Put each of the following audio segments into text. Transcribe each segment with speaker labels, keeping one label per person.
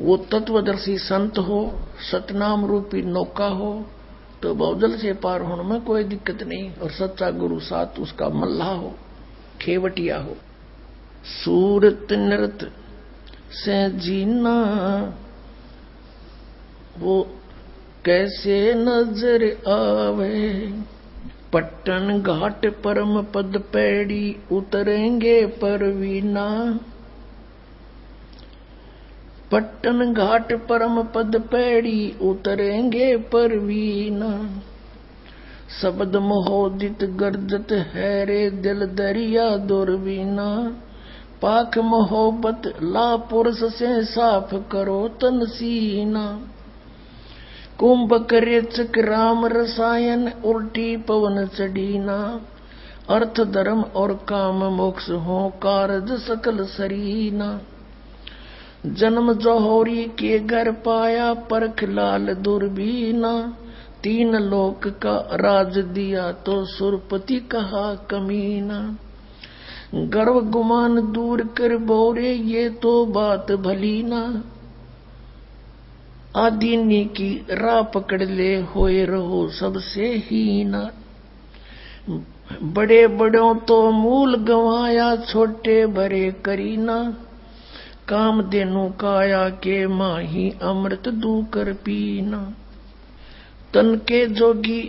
Speaker 1: वो तत्वदर्शी संत हो, सतनाम रूपी नौका हो, तो बहुजल से पार होने में कोई दिक्कत नहीं। और सच्चा गुरु साथ उसका मल्लाह हो, खेवटिया हो। सूरत नृत से जीना वो कैसे नजर आवे, पट्टन घाट परम पद पैड़ी उतरेंगे परवीना। पट्टन घाट परम पद पैड़ी उतरेंगे परवीना। शब्द मोहोदित गर्जत है रे दिल दरिया दुर्बीना। पाक मोहब्बत ला पुरुष से साफ करो तन सीना। कुंभक रेचक राम रसायन उल्टी पवन चढ़ीना। अर्थ धर्म और काम मोक्ष हो कारज सकल सरीना। जन्म जौहरी के घर पाया परख लाल दुर्बीना। तीन लोक का राज दिया तो सुरपति कहा कमीना। गर्व गुमान दूर कर बोरे ये तो बात भली ना। आदीनी की राह पकड़ ले होए रहो सबसे हीना। बड़े बड़ों तो मूल गंवाया छोटे भरे करीना। काम देनु काया के माही अमृत दू कर पीना। तन के जोगी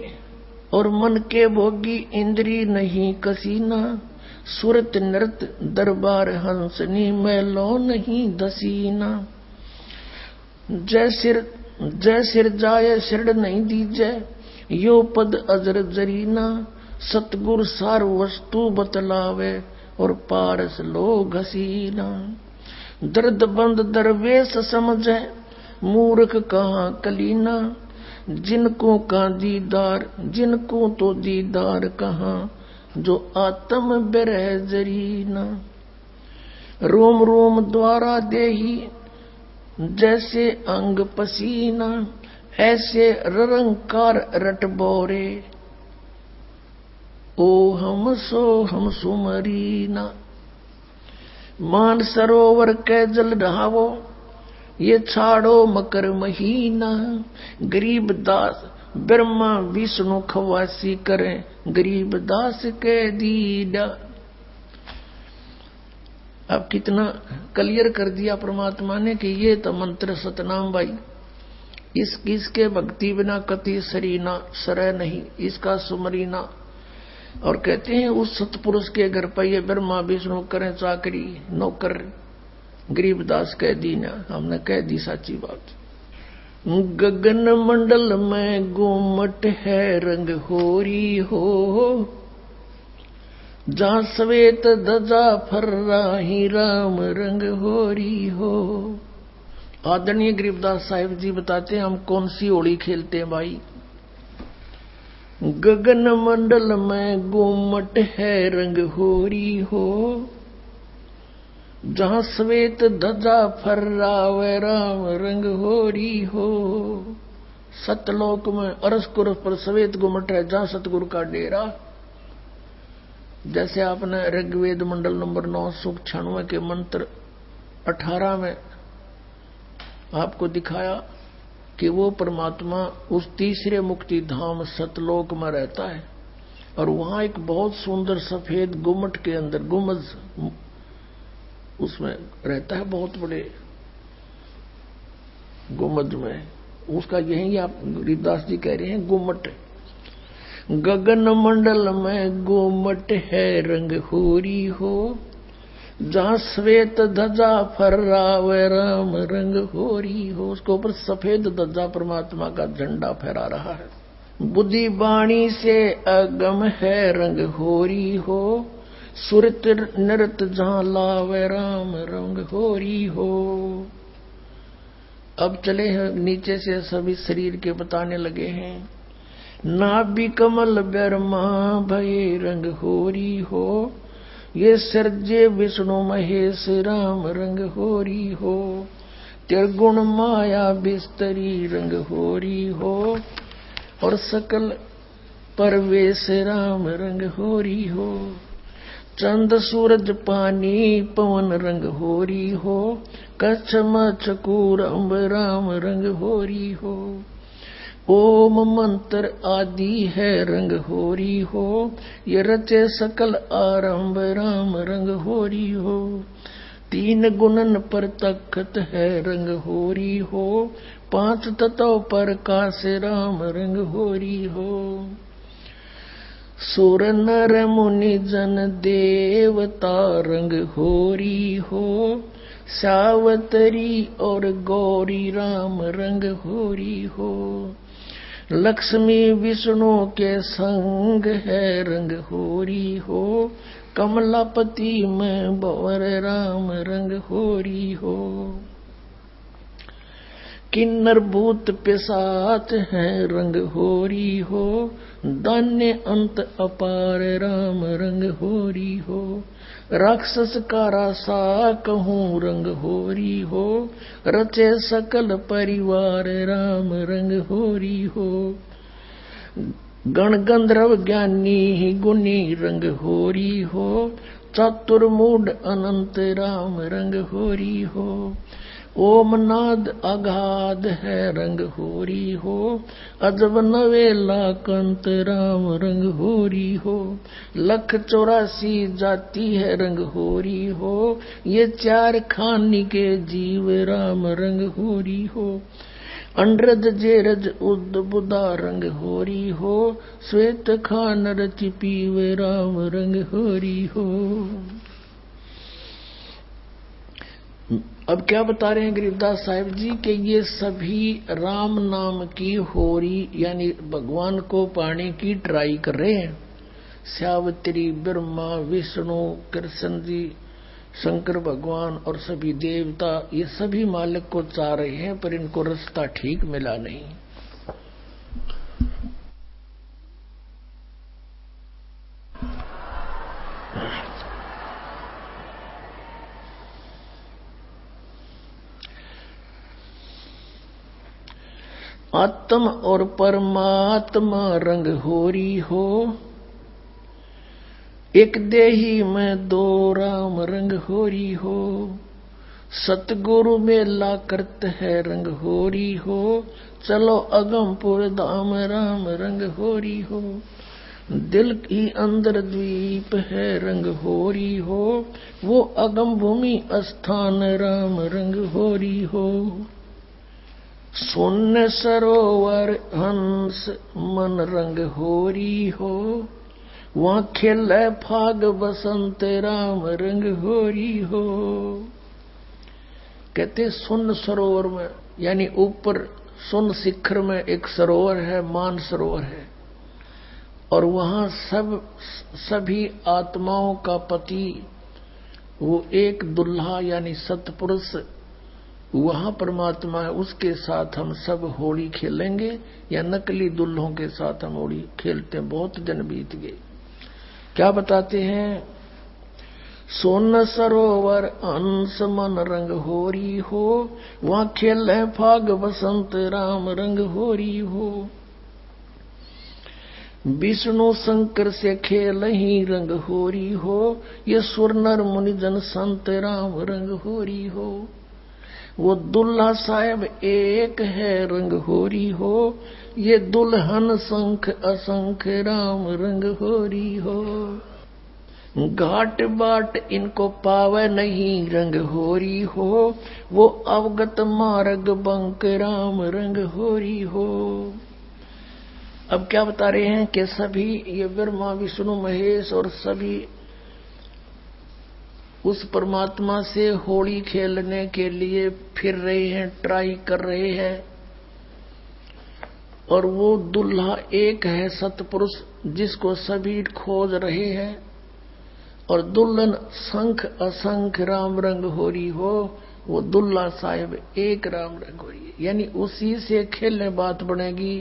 Speaker 1: और मन के भोगी इंद्री नहीं कसीना। सुरत नृत दरबार हंसनी मैलो नहीं दसीना। जय सिर जाय सिर नहीं दीजै यो पद अजर जरीना। सतगुर सार वस्तु बतलावे और पारस लोग हसीना। दर्द बंद दरवेश समझे मूर्ख कहाँ कलीना। जिनको का दीदार जिनको तो दीदार कहाँ जो आत्म बिरह जरीना। रोम रोम द्वारा देही जैसे अंग पसीना। ऐसे रंकार रट बोरे ओ हम सो हम सुमरीना। मान सरोवर के जल ढहावो ये छाड़ो मकर महीना। गरीब दास ब्रह्मा विष्णु खवासी करें गरीब दास के दीदा। अब कितना क्लियर कर दिया परमात्मा ने कि ये तो मंत्र सतनाम भाई, इसके भक्ति बिना कति सरीना सरय नहीं, इसका सुमरीना। और कहते हैं उस सतपुरुष के घर पर ये ब्रह्मा विष्णु करें चाकरी नौकर गरीबदास कह दी ना। हमने कह दी साची बात। गगन मंडल में गुमट है रंग होरी हो। जहां श्वेत ध्वजा फर्राही राम रंग होरी हो। आदरणीय गरीबदास साहिब जी बताते हैं हम कौन सी होली खेलते हैं भाई। गगन मंडल में गुमट है रंग होरी हो। जहां श्वेत ध्वजा फर्रावे राम रंग होरी हो। सतलोक में अरसकुर पर श्वेत गुमट है जहां सतगुरु का डेरा। जैसे आपने ऋग्वेद मंडल नंबर 9 सूक्त 96 के मंत्र 18 में आपको दिखाया कि वो परमात्मा उस तीसरे मुक्ति धाम सतलोक में रहता है। और वहां एक बहुत सुंदर सफेद गुम्मट के अंदर गुम्बज उसमें रहता है, बहुत बड़े गुम्बज में। उसका यही आप गरीबदास जी कह रहे हैं गुम्मट। गगन मंडल में गुम्मट है रंग होरी हो। जहां श्वेत ध्वजा फर्रावे राम रंग होरी हो। उसके ऊपर सफेद ध्वजा परमात्मा का झंडा फहरा रहा है। बुद्धि वाणी से अगम है रंग होरी हो। सुरत नृत जहां लावे राम रंग होरी हो। अब चले हैं नीचे से सभी शरीर के बताने लगे हैं। नाभि कमल ब्रह्मा भय रंग होरी हो। ये सर्जे विष्णु महेश राम रंग होरी हो। त्रिगुण माया बिस्तरी रंग होरी हो। और सकल परवेश राम रंग होरी हो। चंद सूरज पानी पवन रंग होरी हो, कच्छ मचकूर अम्ब राम रंग होरी हो। ओम मंत्र आदि है रंग होरी हो, ये रचे सकल आरंभ राम रंग होरी हो। तीन गुणन पर तख्त है रंग होरी हो, पांच तत्व पर काश राम रंग होरी हो। सुर नर मुनि जन देवता रंग होरी हो, सावतरी और गौरी राम रंग होरी हो। लक्ष्मी विष्णु के संग है रंग होरी हो, कमलापति में भंवर राम रंग होरी हो। किन्नर भूत पिशाच है रंग होरी हो, दान्य अंत अपार राम रंग होरी हो। राक्षस का रासा कहूँ रंग होरी हो, रचे सकल परिवार राम रंग होरी हो। गण गंधर्व ज्ञानी गुनी रंग होरी हो, चतुर्मूढ़ अनंत राम रंग होरी हो। ओम नाद अगाध है रंग होरी हो, अजब नवेला कंत राम रंग होरी हो। लख 84 जाति है रंग होरी हो, ये चार खानी के जीव राम रंग होरी हो। अंड्रज जेरज उद बुदा रंग होरी हो, श्वेत खान रचि पीव राम रंग होरी हो। अब क्या बता रहे हैं गरीबदास साहिब जी कि ये सभी राम नाम की होरी यानी भगवान को पाने की ट्राई कर रहे हैं। सावित्री, ब्रह्मा, विष्णु, कृष्ण जी, शंकर भगवान और सभी देवता ये सभी मालिक को चाह रहे हैं, पर इनको रास्ता ठीक मिला नहीं। आत्म और परमात्मा रंग होरी हो, एक देही में दो राम रंग होरी हो। सतगुरु मेला करते है रंग होरी हो, चलो अगमपुर धाम राम रंग होरी हो। दिल की अंदर द्वीप है रंग होरी हो, वो अगम भूमि स्थान राम रंग होरी हो। शून्य सरोवर हंस मन रंग होरी हो, वहां खेल फाग बसंत राम रंग होरी हो। कहते शून्य सरोवर में यानी ऊपर शून्य शिखर में एक सरोवर है, मान सरोवर है, और वहां सभी आत्माओं का पति वो एक दुल्हा यानी सतपुरुष वहां परमात्मा है, उसके साथ हम सब होली खेलेंगे या नकली दुल्हों के साथ हम होली खेलते हैं। बहुत दिन बीत गए। क्या बताते हैं? सोन सरोवर अंश मन रंग होरी हो, वहां खेल फाग बसंत राम रंग होरी हो। विष्णु शंकर से खेल ही रंग होरी हो, ये सुर नर मुनि जन संत राम रंग होरी हो। वो दुल्हा साहेब एक है रंग होरी हो, ये दुल्हन संख असंख राम रंग होरी हो। घाट बाट इनको पावे नहीं रंग होरी हो, वो अवगत मार्ग बंक राम रंग होरी हो। अब क्या बता रहे हैं कि सभी ये ब्रह्मा विष्णु महेश और सभी उस परमात्मा से होली खेलने के लिए फिर रहे हैं, ट्राई कर रहे हैं, और वो दुल्हा एक है सतपुरुष जिसको सभी खोज रहे हैं, और दुल्हन संख असंख राम रंग होरी हो, वो दुल्हा साहिब एक राम रंग होरी। यानी उसी से खेलने बात बनेगी,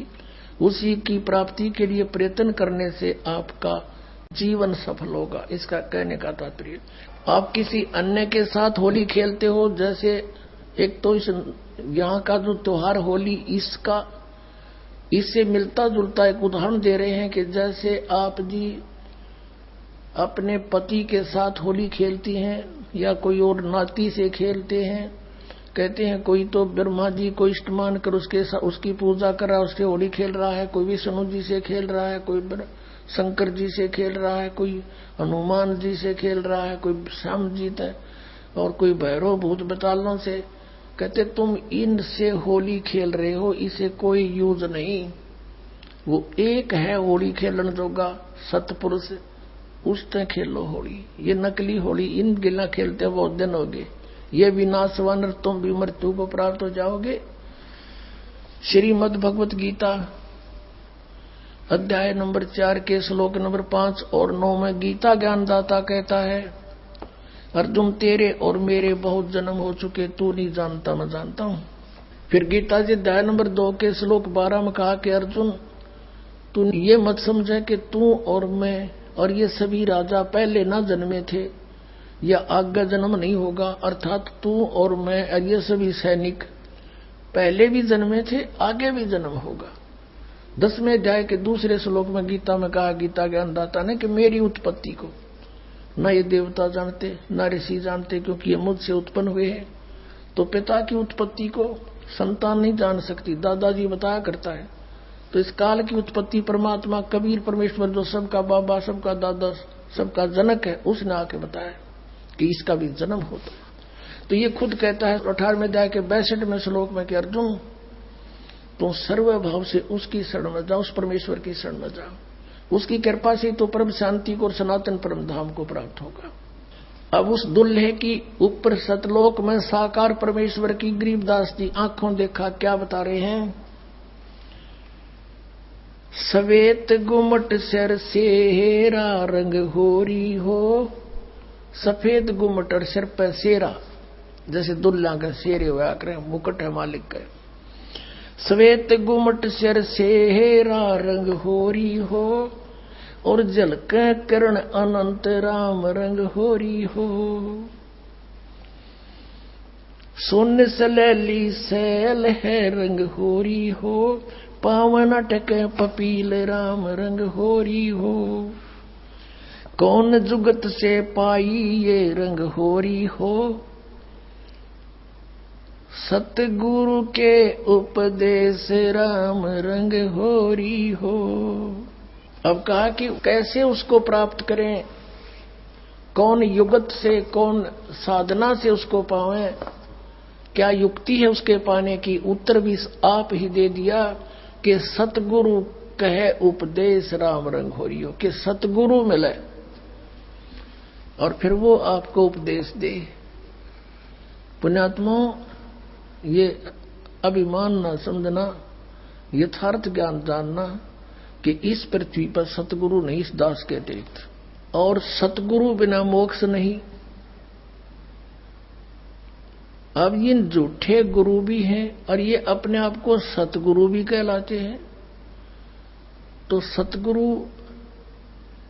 Speaker 1: उसी की प्राप्ति के लिए प्रयत्न करने से आपका जीवन सफल होगा। इसका कहने का तात्पर्य आप किसी अन्य के साथ होली खेलते हो, जैसे एक तो इस यहाँ का जो त्योहार होली इससे मिलता जुलता एक उदाहरण दे रहे हैं कि जैसे आप जी अपने पति के साथ होली खेलती हैं या कोई और नाती से खेलते हैं। कहते हैं कोई तो ब्रह्मा जी को इष्ट मान कर उसकी पूजा कर रहा है, उससे होली खेल रहा है, कोई विष्णु जी से खेल रहा है, कोई शंकर जी से खेल रहा है, कोई हनुमान जी से खेल रहा है, कोई श्याम जी है और कोई भैरव भूत बतालों से। कहते तुम इनसे होली खेल रहे हो, इसे कोई यूज नहीं। वो एक है होली खेलन जोगा सतपुरुष, उससे खेलो होली। ये नकली होली इन गिला खेलते बहुत दिन हो गए। ये विनाशवान, तुम भी मृत्यु को प्राप्त हो जाओगे। श्रीमद् भगवत गीता अध्याय नंबर 4 के श्लोक नंबर 5 और 9 में गीता ज्ञानदाता कहता है, अर्जुन तेरे और मेरे बहुत जन्म हो चुके, तू नहीं जानता मैं जानता हूं। फिर गीता जी अध्याय नंबर 2 के श्लोक 12 में कहा कि अर्जुन तू ये मत समझे कि तू और मैं और ये सभी राजा पहले ना जन्मे थे या आगे जन्म नहीं होगा, अर्थात तू और मैं और ये सभी सैनिक पहले भी जन्मे थे, आगे भी जन्म होगा। 10वें अध्याय के दूसरे श्लोक में गीता में कहा गीता ज्ञानदाता ने कि मेरी उत्पत्ति को न ये देवता जानते न ऋषि जानते, क्योंकि ये मुझसे उत्पन्न हुए हैं। तो पिता की उत्पत्ति को संतान नहीं जान सकती, दादाजी बताया करता है। तो इस काल की उत्पत्ति परमात्मा कबीर परमेश्वर जो सबका बाबा सबका दादा सबका जनक है, उसने आके बताया कि इसका भी जन्म होता है। तो ये खुद कहता है 18वें अध्याय के 62वें श्लोक में कि अर्जुन तुम सर्वभाव से उसकी शरण में जाओ, उस परमेश्वर की शरण में जाओ, उसकी कृपा से तो परम शांति को और सनातन परम धाम को प्राप्त होगा। अब उस दुल्हे की ऊपर सतलोक में साकार परमेश्वर की गरीबदास जी आंखों देखा क्या बता रहे हैं। सवेत गुमट सिर सेरा रंग होरी हो, सफेद गुमट और सिर पर सेरा, जैसे दुल्ला का शेरे हुआ करे, मुकुट है मालिक का। सवेत गुमट सिर सेरा रंग होरी हो, और झलक करण अनंत राम रंग होरी हो। सोन सलैली सैल है रंग होरी हो, पावन अटक पपील राम रंग होरी हो। कौन जुगत से पाई ये रंग होरी हो, सतगुरु के उपदेश राम रंग होरी हो। अब कहा कि कैसे उसको प्राप्त करें, कौन युगत से कौन साधना से उसको पावें, क्या युक्ति है उसके पाने की। उत्तर भी आप ही दे दिया कि सतगुरु कहे उपदेश राम रंग होरी हो, कि सतगुरु मिले और फिर वो आपको उपदेश दे। पुण्यात्मा ये अभिमान ना समझना, यथार्थ ज्ञान जानना कि इस पृथ्वी पर सतगुरु नहीं इस दास के अतिरिक्त, और सतगुरु बिना मोक्ष नहीं। अब ये झूठे गुरु भी हैं और ये अपने आप को सतगुरु भी कहलाते हैं। तो सतगुरु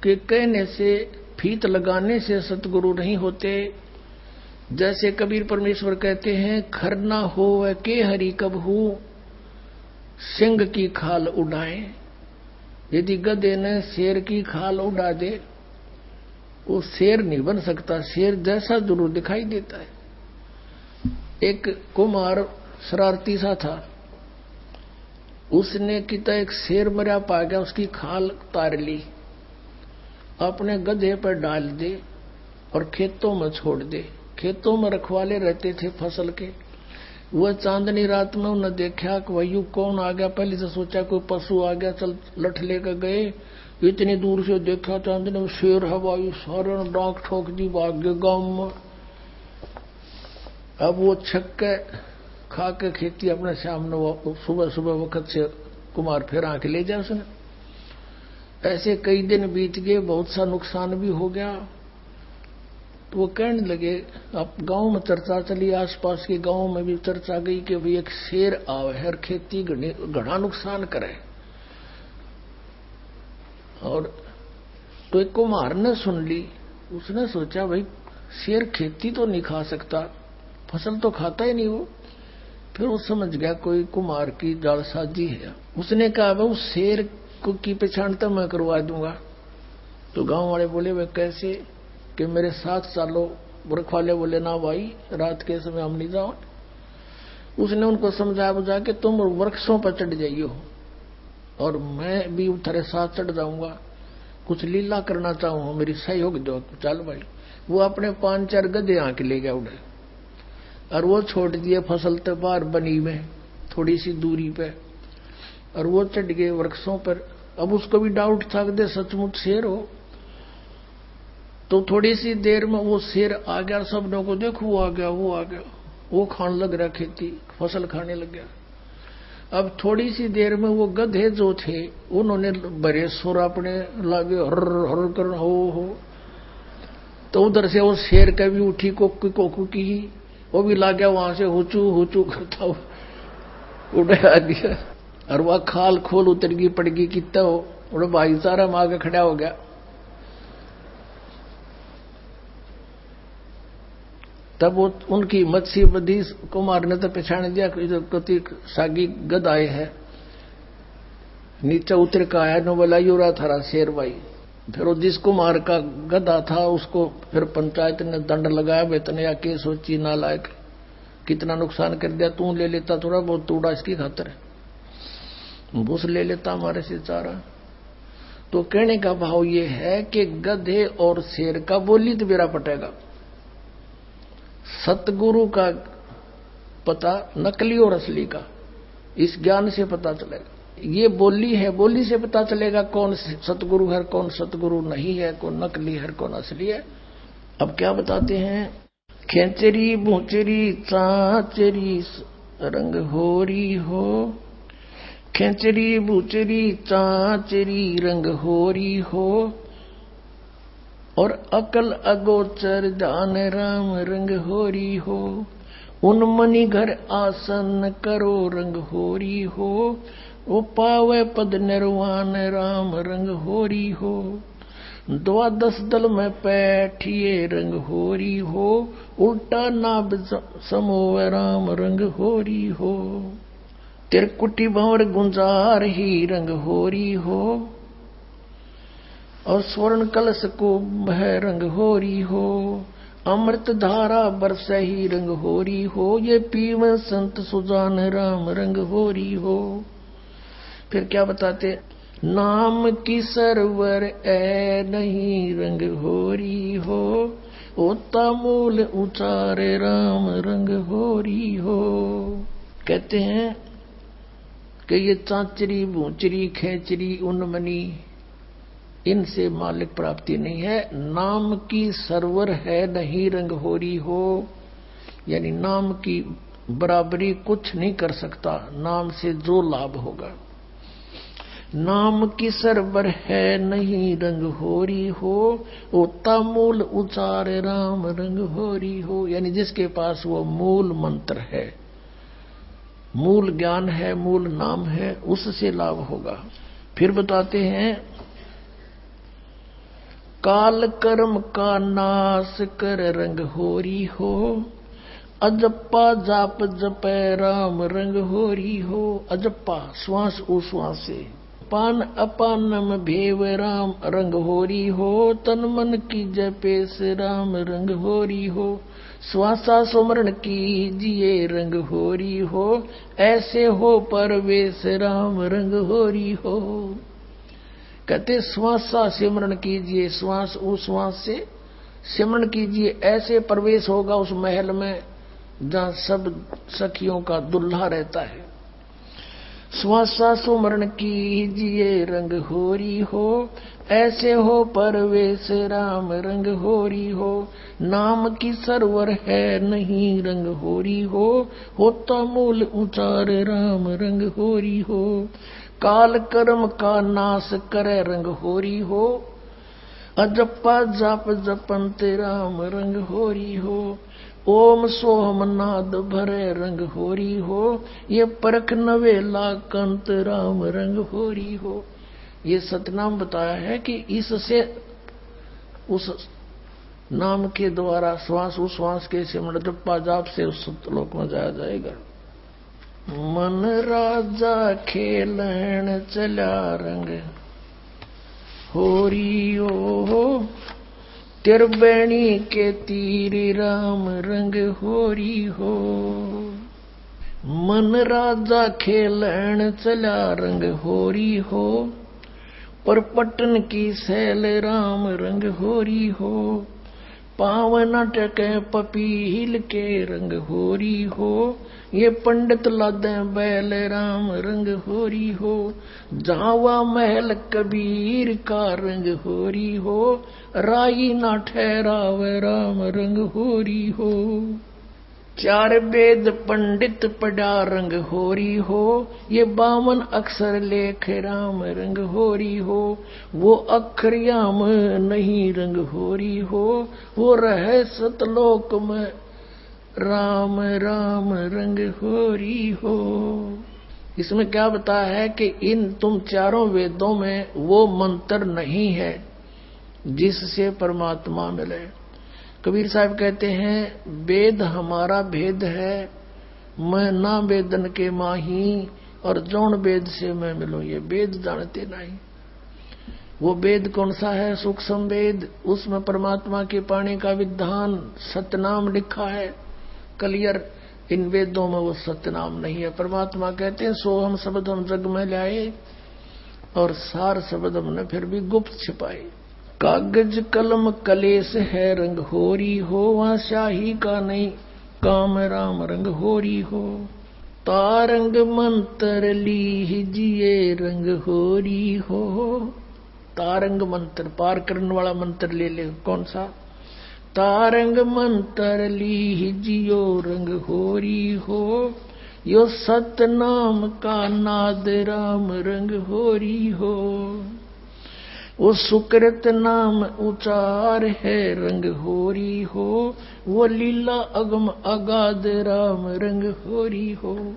Speaker 1: के कहने से, फीत लगाने से सतगुरु नहीं होते। जैसे कबीर परमेश्वर कहते हैं, खरना हो के हरि कबहू सिंह की खाल उड़ाए। यदि गधे ने शेर की खाल उड़ा दे, वो शेर नहीं बन सकता, शेर जैसा जरूर दिखाई देता है। एक कुमार शरारती सा था, उसने किता एक शेर मरा पा गया, उसकी खाल उतार ली, अपने गधे पर डाल दे और खेतों में छोड़ दे। खेतों में रखवाले रहते थे फसल के। वह चांदनी रात में उन्हें देखा कि वह युग कौन आ गया। पहले से सोचा कोई पशु आ गया, चल लठ लेकर गए। इतनी दूर से देखा चांदनी में शेर हवाई, सारे ने डांक ठोक दी, भाग गए गांव में। अब वो छक्के खा के खेती अपने सामने सुबह सुबह वक्त से कुमार फिर आके ले जाए उसने। ऐसे कई दिन बीत गए, बहुत सा नुकसान भी हो गया। तो वो कहने लगे, अब गांव में चर्चा चली, आसपास के गांव में भी चर्चा गई कि भाई एक शेर आवे है और खेती घना नुकसान करे। और तो एक कुम्हार ने सुन ली, उसने सोचा भाई शेर खेती तो नहीं खा सकता, फसल तो खाता ही नहीं वो। फिर वो समझ गया कोई कुम्हार की जालसाजी है। उसने कहा उस शेर की पहचान तो मैं करवा दूंगा। तो गांव वाले बोले वे कैसे कि मेरे साथ चालो। वृक्ष वाले बोले ना भाई, रात के समय हम नहीं जाओ। उसने उनको समझा बुझा के तुम वृक्षों पर चढ़ जाइयो और मैं भी तेरे साथ चढ़ जाऊंगा, कुछ लीला करना चाहूं, मेरी सहयोग दो। चल भाई। वो अपने 5-4 गधे आके ले गया उड़े और वो छोड़ दिए फसल तो बाहर बनी में थोड़ी सी दूरी पे, और वो चढ़ गए वृक्षों पर। अब उसको भी डाउट था कि सचमुच शेर हो। तो थोड़ी सी देर में वो शेर आ गया, सब लोगों को देखो वो आ गया, वो आ गया, वो खाने लग रहा, खेती फसल खाने लग गया। अब थोड़ी सी देर में वो गधे जो थे उन्होंने बड़े सुर अपने लागे हर हर कर हो। तो उधर से वो शेर का भी उठी कोकू कोकू की, वो भी ला गया वहां से हुचू हुचू करता उड़े आ गया। और वह खाल खोल उतर गई पड़ गई कितना हो, उड़े भाईचारा में आगे खड़ा हो गया। तब वो उनकी मत्स्य बदी कुमार ने तो पहचान दिया कति सागी गद आए है। नीचे उतर का आया नो बोला यो रहा थारा शेर भाई। फिर वो जिस कुमार का गदा था उसको फिर पंचायत ने दंड लगाया, वेतन या के सोची नालायक कितना नुकसान कर दिया, तू ले लेता थोड़ा बहुत तूड़ा इसकी खातर भूस ले लेता हमारे से चारा। तो कहने का भाव ये है कि गधे और शेर का बोली तो बेरा पटेगा, सतगुरु का पता नकली और असली का इस ज्ञान से पता चलेगा। ये बोली है, बोली से पता चलेगा कौन सतगुरु है, कौन सतगुरु नहीं है, कौन नकली है, कौन असली है। अब क्या बताते हैं, खेचरी भूचरी चाचरी रंग होरी हो, खेचरी भूचरी चाचरी रंग होरी हो, और अकल अगोचर जान राम रंग होरी हो, उन मणि घर आसन करो रंग होरी हो, वो पावे पद निर्वाण राम रंग होरी हो, 12 दल में पैठिए रंग होरी हो, उल्टा नाभ समोव राम रंग होरी हो, तिरकुटी भंवर गुंजार ही रंग होरी हो, और स्वर्ण कलश को भय रंग होरी हो, अमृत धारा बरस ही रंग होरी हो, ये पीव संत सुजान राम रंग होरी हो। फिर क्या बताते, नाम की सरवर ए नहीं रंग होरी हो, ओता मूल उचारे राम रंग होरी हो। कहते हैं कि ये चाचरी भूचरी खेचरी उन्मनी इनसे मालिक प्राप्ति नहीं है, नाम की सरवर है नहीं रंग होरी हो, यानी नाम की बराबरी कुछ नहीं कर सकता नाम से जो लाभ होगा। नाम की सरवर है नहीं रंग होरी हो, ओता मूल उचार राम रंग होरी हो, यानी जिसके पास वो मूल मंत्र है, मूल ज्ञान है, मूल नाम है, उससे लाभ होगा। फिर बताते हैं, काल कर्म का नाश कर रंग होरी हो, अजप्पा जाप जपै राम रंग होरी हो। अजप्पा श्वास उश्वास से, पान अपान में भेव राम रंग होरी हो, तन मन की जपे से राम रंग होरी हो, श्वासा सुमरण की जिये रंग होरी हो, ऐसे हो परवेश राम रंग होरी हो। कहते श्वासा सिमरण कीजिए, श्वास उश्वास से सिमरण कीजिए, ऐसे प्रवेश होगा उस महल में जहां सब सखियों का दुल्हा रहता है। श्वासा सुमरण कीजिए रंग होरी हो, ऐसे हो परवेश राम रंग होरी हो, नाम की सरवर है नहीं रंग होरी हो, होता मूल उचार राम रंग होरी हो, काल कर्म का नाश करे रंग होरी हो, अजप्पा जाप जपंत राम रंग होरी हो, ओम सोहम नाद भरे रंग होरी हो, ये परख नवेला कंत राम रंग होरी हो। ये सतनाम बताया है कि इससे उस नाम के द्वारा श्वास उश्वास के सिमरण जप्पा जाप से उस सतलोक में जाया जाएगा। मन राजा खेलन चला रंग होरी हो। त्रिवेणी के तीर राम रंग होरी हो। मन राजा खेलन चला रंग होरी हो। पर पटन की सैल राम रंग होरी हो। पावन टके पपील के रंग होरी हो। ये पंडित लादे बैल राम रंग होरी हो। जावा महल कबीर का रंग होरी हो। राई ना ठहराव राम रंग होरी हो। चार वेद पंडित पढ़ा रंग होरी हो। ये 52 अक्षर लेख राम रंग होरी हो। वो अक्षर याम नहीं रंग होरी हो। वो रहे सतलोक में राम राम रंग होरी हो। इसमें क्या बताया है कि इन तुम चारों वेदों में वो मंत्र नहीं है जिससे परमात्मा मिले। कबीर साहब कहते हैं वेद हमारा भेद है, मैं ना वेदन के माही, और जौन वेद से मैं मिलूं ये वेद जानते नहीं। वो वेद कौन सा है? सूक्ष्म वेद, उसमें परमात्मा के पाने का विधान सतनाम लिखा है क्लियर। इन वेदों में वो सतनाम नहीं है। परमात्मा कहते हैं सो हम शब्द हम जग में लाए, और सार शब्द हमने फिर भी गुप्त छिपाए। कागज कलम कलेस है रंग होरी हो। वहां शाही का नहीं काम राम रंग होरी हो। तारंग मंत्र लीजिए रंग होरी हो। तारंग मंत्र पार करने वाला मंत्र ले ले। कौन सा? तारंग मंत्र लीजियो रंग होरी हो। यो सतनाम का नाद राम रंग होरी हो। वो सुकृत नाम उचार है रंग होरी हो। वो लीला अगम अगाध राम रंग होरी हो।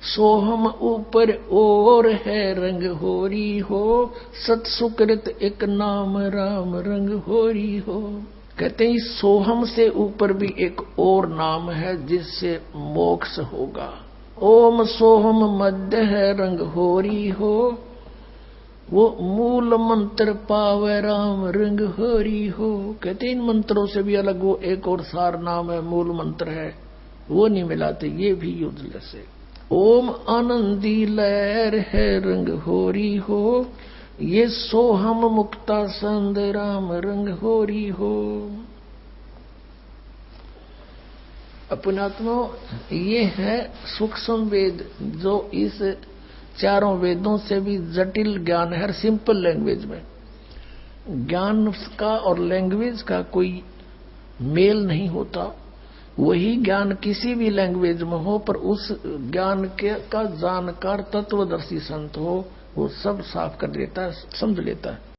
Speaker 1: सोहम ऊपर और है रंग होरी हो। सत सुकृत एक नाम राम रंग होरी हो। कहते हैं सोहम से ऊपर भी एक और नाम है जिससे मोक्ष होगा। ओम सोहम मध्य है रंग होरी हो। वो मूल मंत्र पावे राम रंग होरी हो। कहते इन मंत्रों से भी अलग वो एक और सार नाम है, मूल मंत्र है, वो नहीं मिलाते, ये भी यूजलेस है। ओम आनंदी लहर है रंग होरी हो। ये सोहम मुक्ता संद राम रंग होरी हो। अपनात्मा ये है सूक्ष्म वेद, जो इस चारों वेदों से भी जटिल ज्ञान है। हर सिंपल लैंग्वेज में ज्ञान का और लैंग्वेज का कोई मेल नहीं होता। वही ज्ञान किसी भी लैंग्वेज में हो, पर उस ज्ञान के का जानकार तत्वदर्शी संत हो, वो सब साफ कर देता है, समझ लेता है।